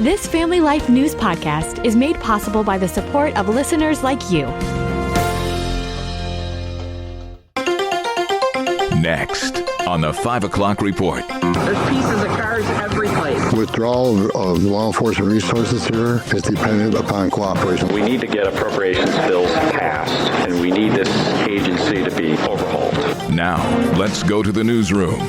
This Family Life News podcast is made possible by the support of listeners like you. Next on the 5 o'clock report. There's pieces of cars every place. Withdrawal of law enforcement resources here is dependent upon cooperation. We need to get appropriations bills passed, and we need this agency to be overhauled. Now, let's go to the newsroom.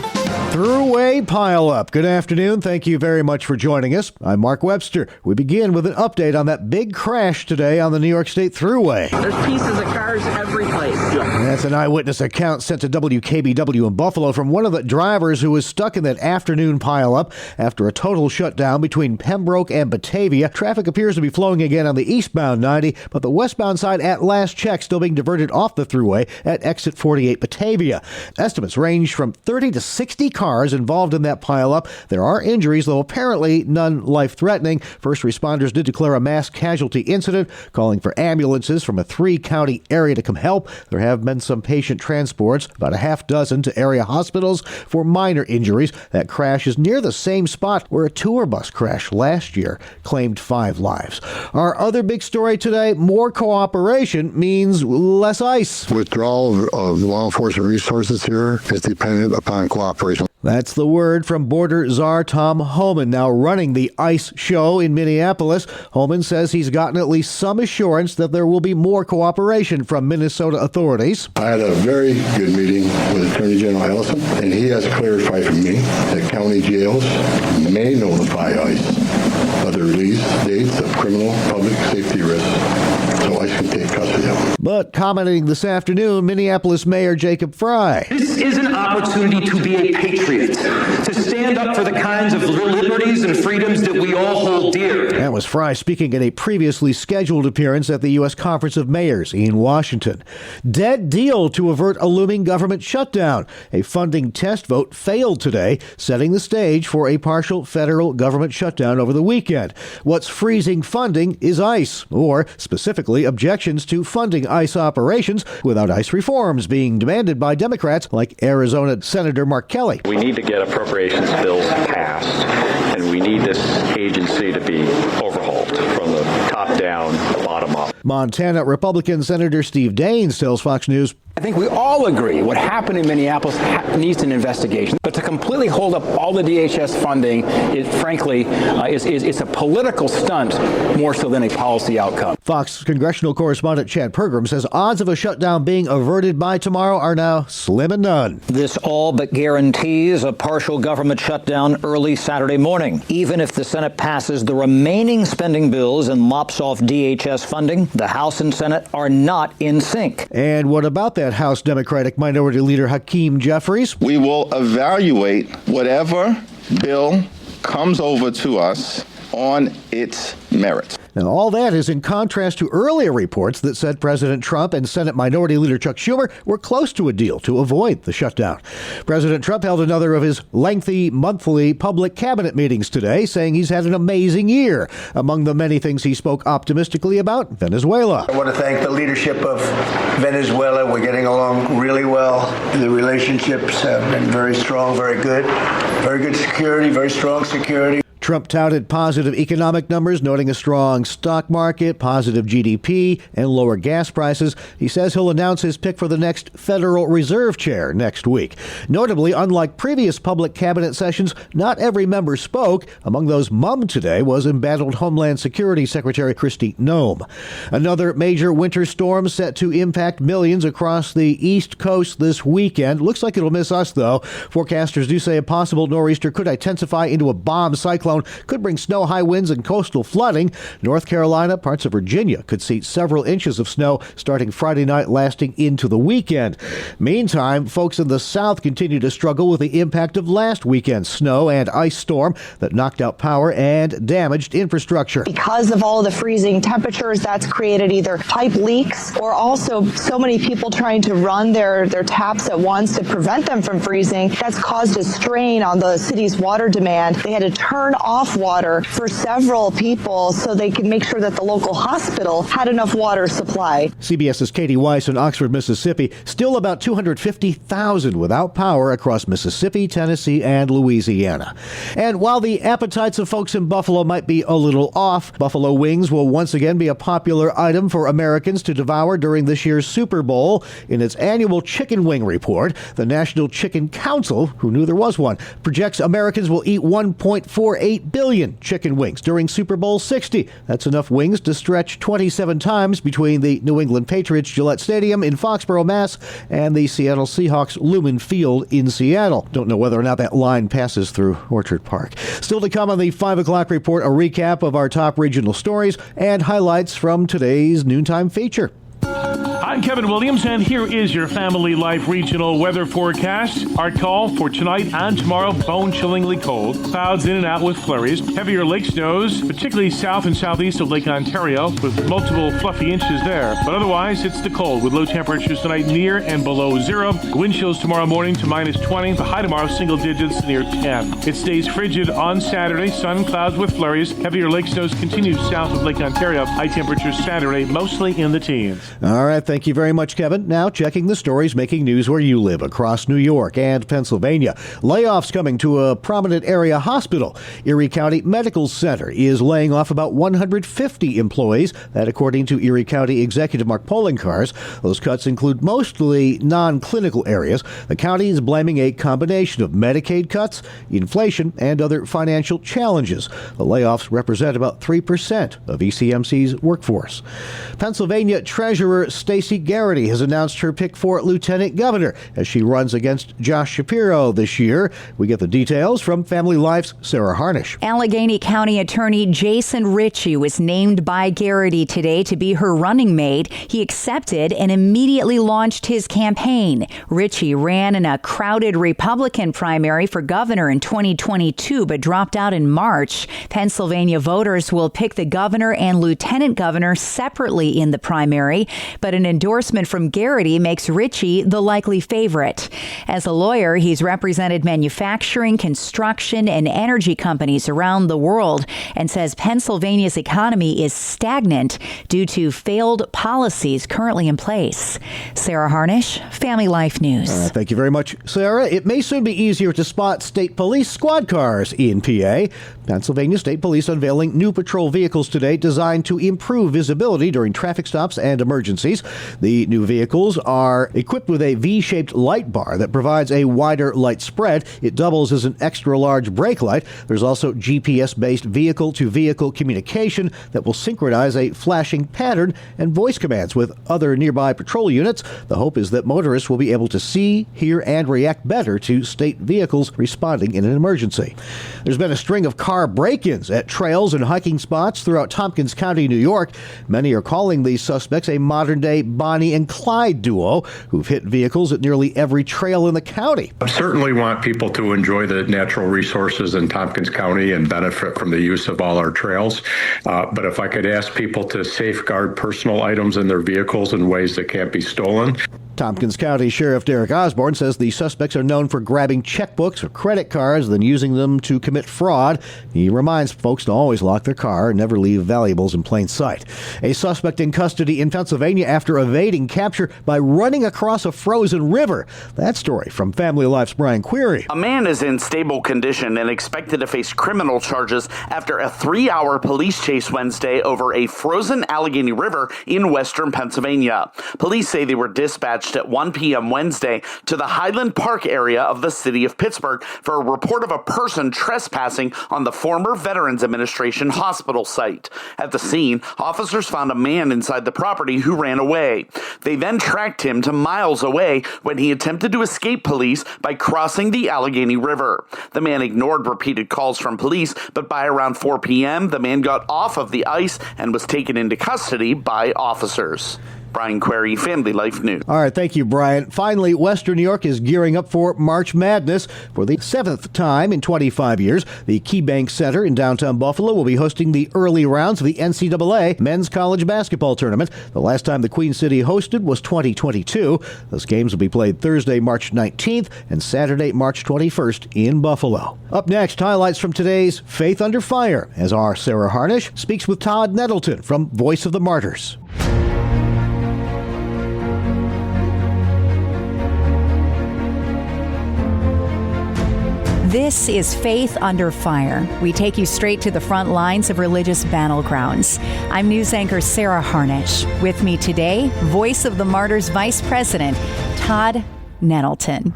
Thruway pileup. Good afternoon. Thank you very much for joining us. I'm Mark Webster. We begin with an update on that big crash today on the New York State Thruway. There's pieces of cars every place. That's an eyewitness account sent to WKBW in Buffalo from one of the drivers who was stuck in that afternoon pileup after a total shutdown between Pembroke and Batavia. Traffic appears to be flowing again on the eastbound 90, but the westbound side at last check still being diverted off the Thruway at exit 48 Batavia. Estimates range from 30 to 60 cars involved in that pileup. There are injuries, though apparently none life-threatening. First responders did declare a mass casualty incident, calling for ambulances from a 3-county area to come help. There have been some patient transports, about a half dozen, to area hospitals for minor injuries. That crash is near the same spot where a tour bus crashed last year claimed 5 lives. Our other big story today, more cooperation means less ICE. Withdrawal of law enforcement resources here is dependent upon cooperation. That's the word from border czar Tom Homan, now running the ICE show in Minneapolis. Homan says he's gotten at least some assurance that there will be more cooperation from Minnesota authorities. I had a very good meeting with Attorney General Ellison, and he has clarified for me that county jails may notify ICE of the release dates of criminal public safety risks, so ICE can take custody of them. But commenting this afternoon, Minneapolis Mayor Jacob Frey. This is an opportunity to be a patriot, to stand up for the kinds of liberties and freedoms that we all hold dear. That was Frey speaking at a previously scheduled appearance at the U.S. Conference of Mayors in Washington. Dead deal to avert a looming government shutdown. A funding test vote failed today, setting the stage for a partial federal government shutdown over the weekend. What's freezing funding is ICE, or specifically objections to funding ICE operations, without ICE reforms being demanded by Democrats like Arizona Senator Mark Kelly. We need to get appropriations bills passed, and we need this agency to be overhauled from the top down, bottom up. Montana Republican Senator Steve Daines tells Fox News, I think we all agree what happened in Minneapolis needs an investigation. But to completely hold up all the DHS funding, it's a political stunt more so than a policy outcome. Fox congressional correspondent Chad Pergram says odds of a shutdown being averted by tomorrow are now slim and none. This all but guarantees a partial government shutdown early Saturday morning. Even if the Senate passes the remaining spending bills and lops off DHS funding, the House and Senate are not in sync. And what about that House Democratic Minority Leader Hakeem Jeffries? We will evaluate whatever bill comes over to us on its merits. Now, all that is in contrast to earlier reports that said President Trump and Senate Minority Leader Chuck Schumer were close to a deal to avoid the shutdown. President Trump held another of his lengthy monthly public cabinet meetings today, saying he's had an amazing year. Among the many things he spoke optimistically about, Venezuela. I want to thank the leadership of Venezuela. We're getting along really well. The relationships have been very strong, very good security, very strong security. Trump touted positive economic numbers, noting a strong stock market, positive GDP, and lower gas prices. He says he'll announce his pick for the next Federal Reserve chair next week. Notably, unlike previous public cabinet sessions, not every member spoke. Among those mummed today was embattled Homeland Security Secretary Kristi Noem. Another major winter storm set to impact millions across the East Coast this weekend. Looks like it'll miss us, though. Forecasters do say a possible nor'easter could intensify into a bomb cyclone, could bring snow, high winds, and coastal flooding. North Carolina, parts of Virginia could see several inches of snow starting Friday night, lasting into the weekend. Meantime, folks in the South continue to struggle with the impact of last weekend's snow and ice storm that knocked out power and damaged infrastructure. Because of all of the freezing temperatures, that's created either pipe leaks or also so many people trying to run their taps at once to prevent them from freezing. That's caused a strain on the city's water demand. They had to turn off water for several people so they could make sure that the local hospital had enough water supply. CBS's Katie Weiss in Oxford, Mississippi. Still about 250,000 without power across Mississippi, Tennessee, and Louisiana. And while the appetites of folks in Buffalo might be a little off, buffalo wings will once again be a popular item for Americans to devour during this year's Super Bowl. In its annual chicken wing report, the National Chicken Council, who knew there was one, projects Americans will eat 1.48 billion chicken wings during Super Bowl 60. That's enough wings to stretch 27 times between the New England Patriots Gillette Stadium in Foxborough, Mass. and the Seattle Seahawks Lumen Field in Seattle. Don't know whether or not that line passes through Orchard Park. Still to come on the 5 o'clock report, a recap of our top regional stories and highlights from today's noontime feature. I'm Kevin Williams, and here is your Family Life regional weather forecast. Our call for tonight and tomorrow, bone-chillingly cold. Clouds in and out with flurries. Heavier lake snows, particularly south and southeast of Lake Ontario, with multiple fluffy inches there. But otherwise, it's the cold, with low temperatures tonight near and below zero. Wind chills tomorrow morning to minus 20. The high tomorrow, single digits near 10. It stays frigid on Saturday. Sun, clouds with flurries. Heavier lake snows continue south of Lake Ontario. High temperatures Saturday, mostly in the teens. All right, thank you very much, Kevin. Now checking the stories making news where you live across New York and Pennsylvania. Layoffs coming to a prominent area hospital. Erie County Medical Center is laying off about 150 employees. That according to Erie County Executive Mark Polinkars. Those cuts include mostly non-clinical areas. The county is blaming a combination of Medicaid cuts, inflation, and other financial challenges. The layoffs represent about 3% of ECMC's workforce. Pennsylvania Treasurer Stacey Garrity has announced her pick for lieutenant governor as she runs against Josh Shapiro this year. We get the details from Family Life's Sarah Harnish. Allegheny County Attorney Jason Ritchie was named by Garrity today to be her running mate. He accepted and immediately launched his campaign. Ritchie ran in a crowded Republican primary for governor in 2022, but dropped out in March. Pennsylvania voters will pick the governor and lieutenant governor separately in the primary, but an endorsement from Garrity makes Ritchie the likely favorite. As a lawyer, he's represented manufacturing, construction, and energy companies around the world and says Pennsylvania's economy is stagnant due to failed policies currently in place. Sarah Harnish, Family Life News. Thank you very much, Sarah. It may soon be easier to spot state police squad cars in PA. Pennsylvania State Police unveiling new patrol vehicles today designed to improve visibility during traffic stops and emergencies. The new vehicles are equipped with a V-shaped light bar that provides a wider light spread. It doubles as an extra-large brake light. There's also GPS-based vehicle-to-vehicle communication that will synchronize a flashing pattern and voice commands with other nearby patrol units. The hope is that motorists will be able to see, hear, and react better to state vehicles responding in an emergency. There's been a string of car break-ins at trails and hiking spots throughout Tompkins County, New York. Many are calling these suspects a modern-day Bonnie and Clyde duo who've hit vehicles at nearly every trail in the county. I certainly want people to enjoy the natural resources in Tompkins County and benefit from the use of all our trails. But if I could ask people to safeguard personal items in their vehicles in ways that can't be stolen. Tompkins County Sheriff Derek Osborne says the suspects are known for grabbing checkbooks or credit cards, then using them to commit fraud. He reminds folks to always lock their car and never leave valuables in plain sight. A suspect in custody in Pennsylvania after evading capture by running across a frozen river. That story from Family Life's Brian Query. A man is in stable condition and expected to face criminal charges after a 3-hour police chase Wednesday over a frozen Allegheny River in western Pennsylvania. Police say they were dispatched at 1 p.m. Wednesday to the Highland Park area of the city of Pittsburgh for a report of a person trespassing on the former Veterans Administration hospital site. At the scene, officers found a man inside the property who ran away. They then tracked him to miles away when he attempted to escape police by crossing the Allegheny River. The man ignored repeated calls from police, but by around 4 p.m., the man got off of the ice and was taken into custody by officers. Brian Query, Family Life News. All right, thank you, Brian. Finally, Western New York is gearing up for March Madness. For the 7th time in 25 years, the KeyBank Center in downtown Buffalo will be hosting the early rounds of the NCAA Men's College Basketball Tournament. The last time the Queen City hosted was 2022. Those games will be played Thursday, March 19th and Saturday, March 21st in Buffalo. Up next, highlights from today's Faith Under Fire, as our Sarah Harnish speaks with Todd Nettleton from Voice of the Martyrs. This is Faith Under Fire. We take you straight to the front lines of religious battlegrounds. I'm news anchor Sarah Harnish. With me today, Voice of the Martyrs Vice President, Todd Nettleton.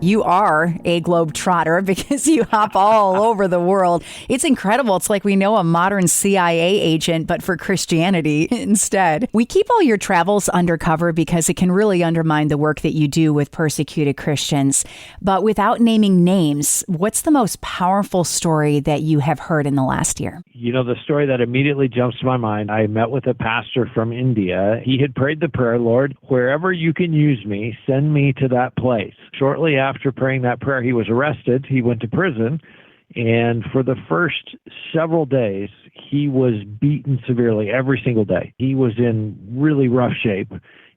You are a globetrotter because you hop all over the world. It's incredible. It's like we know a modern CIA agent, but for Christianity instead. We keep all your travels undercover because it can really undermine the work that you do with persecuted Christians. But without naming names, what's the most powerful story that you have heard in the last year? You know, the story that immediately jumps to my mind, I met with a pastor from India. He had prayed the prayer, Lord, wherever you can use me, send me to that place. Shortly after praying that prayer, he was arrested. He went to prison. And for the first several days, he was beaten severely every single day. He was in really rough shape.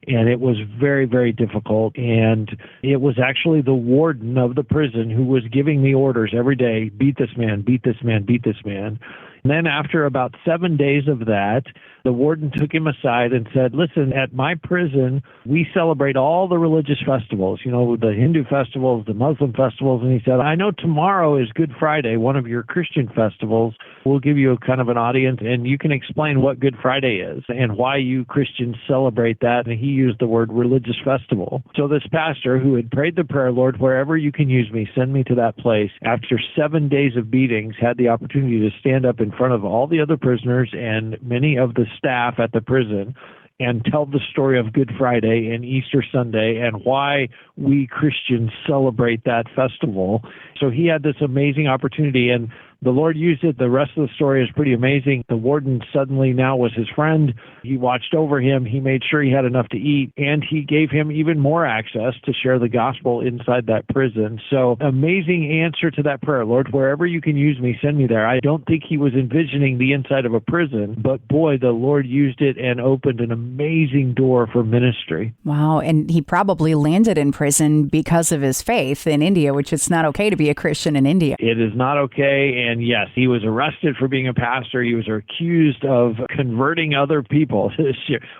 And it was very, very difficult. And it was actually the warden of the prison who was giving me orders every day, beat this man, beat this man, beat this man. And then after about 7 days of that, the warden took him aside and said, listen, at my prison, we celebrate all the religious festivals, you know, the Hindu festivals, the Muslim festivals. And he said, I know tomorrow is Good Friday, one of your Christian festivals. We'll give you a kind of an audience and you can explain what Good Friday is and why you Christians celebrate that. And he used the word religious festival. So this pastor who had prayed the prayer, Lord, wherever you can use me, send me to that place, after 7 days of beatings, had the opportunity to stand up in front of all the other prisoners and many of the staff at the prison and tell the story of Good Friday and Easter Sunday and why we Christians celebrate that festival. So he had this amazing opportunity, and the Lord used it. The rest of the story is pretty amazing. The warden suddenly now was his friend. He watched over him. He made sure he had enough to eat, and he gave him even more access to share the gospel inside that prison. So amazing answer to that prayer. Lord, wherever you can use me, send me there. I don't think he was envisioning the inside of a prison, but boy, the Lord used it and opened an amazing door for ministry. Wow. And he probably landed in prison because of his faith in India, which it's not okay to be a Christian in India. It is not okay. And yes, he was arrested for being a pastor. He was accused of converting other people,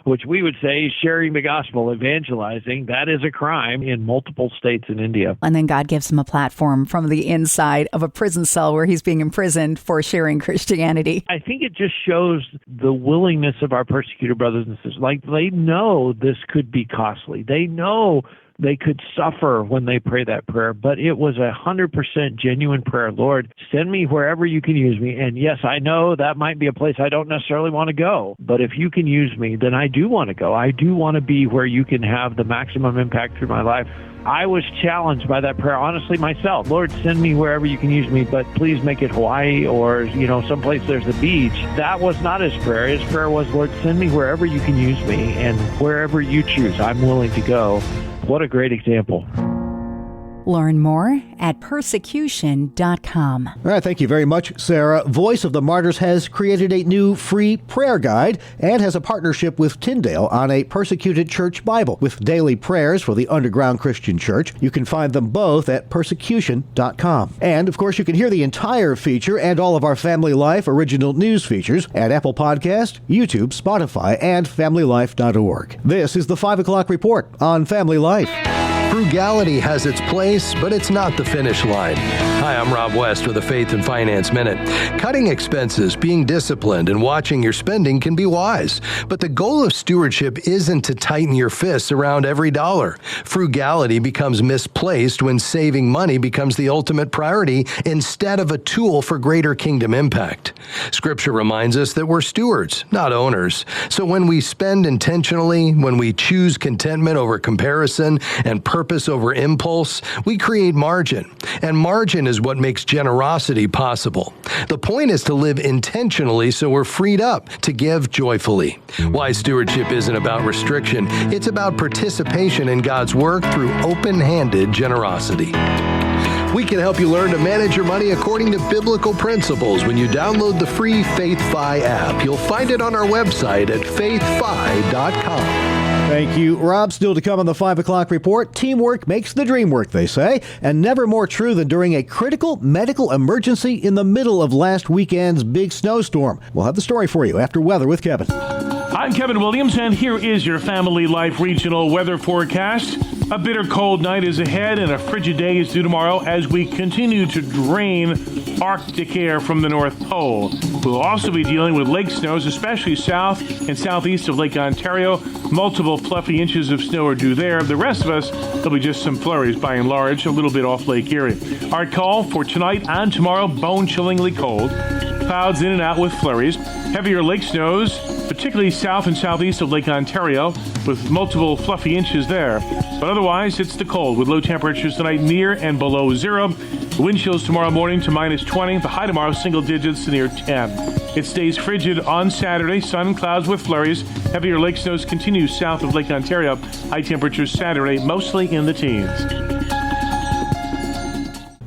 which we would say sharing the gospel, evangelizing. That is a crime in multiple states in India. And then God gives him a platform from the inside of a prison cell where he's being imprisoned for sharing Christianity. I think it just shows the willingness of our persecuted brothers and sisters. Like, they know this could be costly. They know they could suffer when they pray that prayer, but it was 100% genuine prayer. Lord, send me wherever you can use me. And yes, I know that might be a place I don't necessarily want to go, but if you can use me, then I do want to go. I do want to be where you can have the maximum impact through my life. I was challenged by that prayer, honestly, myself. Lord, send me wherever you can use me, but please make it Hawaii or, someplace there's a beach. That was not his prayer. His prayer was, Lord, send me wherever you can use me, and wherever you choose, I'm willing to go. What a great example. Learn more at persecution.com. All right, thank you very much, Sarah. Voice of the Martyrs has created a new free prayer guide and has a partnership with Tyndale on a persecuted church Bible with daily prayers for the underground Christian church. You can find them both at persecution.com. And, of course, you can hear the entire feature and all of our Family Life original news features at Apple Podcast, YouTube, Spotify, and FamilyLife.org. This is the 5 o'clock report on Family Life. Frugality has its place, but it's not the finish line. Hi, I'm Rob West with the Faith and Finance Minute. Cutting expenses, being disciplined, and watching your spending can be wise, but the goal of stewardship isn't to tighten your fists around every dollar. Frugality becomes misplaced when saving money becomes the ultimate priority instead of a tool for greater kingdom impact. Scripture reminds us that we're stewards, not owners. So when we spend intentionally, when we choose contentment over comparison and purpose purpose over impulse, we create margin. And margin is what makes generosity possible. The point is to live intentionally so we're freed up to give joyfully. Wise stewardship isn't about restriction, it's about participation in God's work through open-handed generosity. We can help you learn to manage your money according to biblical principles when you download the free FaithFi app. You'll find it on our website at faithfi.com. Thank you, Rob. Still to come on the 5 o'clock report. Teamwork makes the dream work, they say, and never more true than during a critical medical emergency in the middle of last weekend's big snowstorm. We'll have the story for you after weather with Kevin. I'm Kevin Williams, and here is your Family Life regional weather forecast. A bitter cold night is ahead, and a frigid day is due tomorrow as we continue to drain Arctic air from the North Pole. We'll also be dealing with lake snows, especially south and southeast of Lake Ontario. Multiple fluffy inches of snow are due there. The rest of us, there'll be just some flurries by and large, a little bit off Lake Erie. Our call for tonight and tomorrow, bone-chillingly cold. Clouds in and out with flurries. Heavier lake snows, particularly south and southeast of Lake Ontario, with multiple fluffy inches there. But otherwise, it's the cold, with low temperatures tonight near and below zero. Wind chills tomorrow morning to minus 20. The high tomorrow, single digits to near 10. It stays frigid on Saturday. Sun and clouds with flurries. Heavier lake snows continue south of Lake Ontario. High temperatures Saturday, mostly in the teens.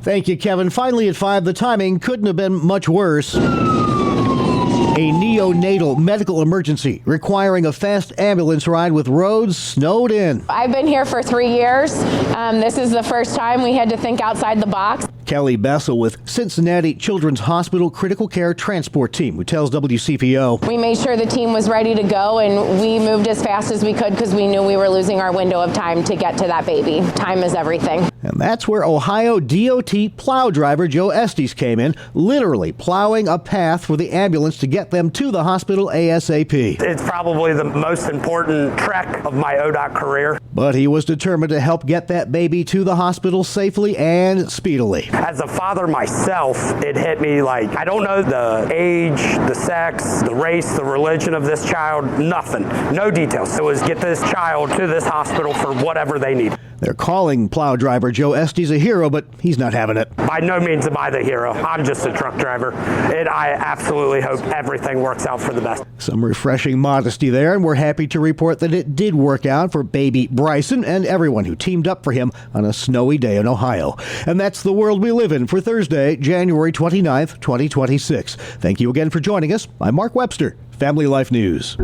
Thank you, Kevin. Finally at 5, the timing couldn't have been much worse. A neonatal medical emergency requiring a fast ambulance ride with roads snowed in. I've been here for 3 years. This is the first time we had to think outside the box. Kelly Bessel with Cincinnati Children's Hospital Critical Care Transport Team, who tells WCPO. We made sure the team was ready to go, and we moved as fast as we could because we knew we were losing our window of time to get to that baby. Time is everything. And that's where Ohio DOT plow driver Joe Estes came in, literally plowing a path for the ambulance to get them to the hospital ASAP. It's probably the most important trek of my ODOT career. But he was determined to help get that baby to the hospital safely and speedily. As a father myself, it hit me like, I don't know the age, the sex, the race, the religion of this child, nothing. No details. It was get this child to this hospital for whatever they need. They're calling plow driver Joe Estes a hero, but he's not having it. By no means am I the hero. I'm just a truck driver, and I absolutely hope everything works out for the best. Some refreshing modesty there, and we're happy to report that it did work out for baby Bryson and everyone who teamed up for him on a snowy day in Ohio. And that's the world we live in for Thursday, January 29th, 2026. Thank you again for joining us. I'm Mark Webster, Family Life News.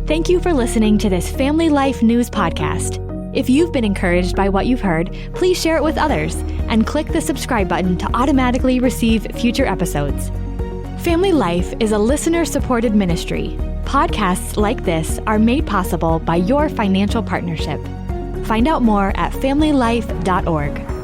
Thank you for listening to this Family Life News podcast. If you've been encouraged by what you've heard, please share it with others and click the subscribe button to automatically receive future episodes. Family Life is a listener-supported ministry. Podcasts like this are made possible by your financial partnership. Find out more at familylife.org.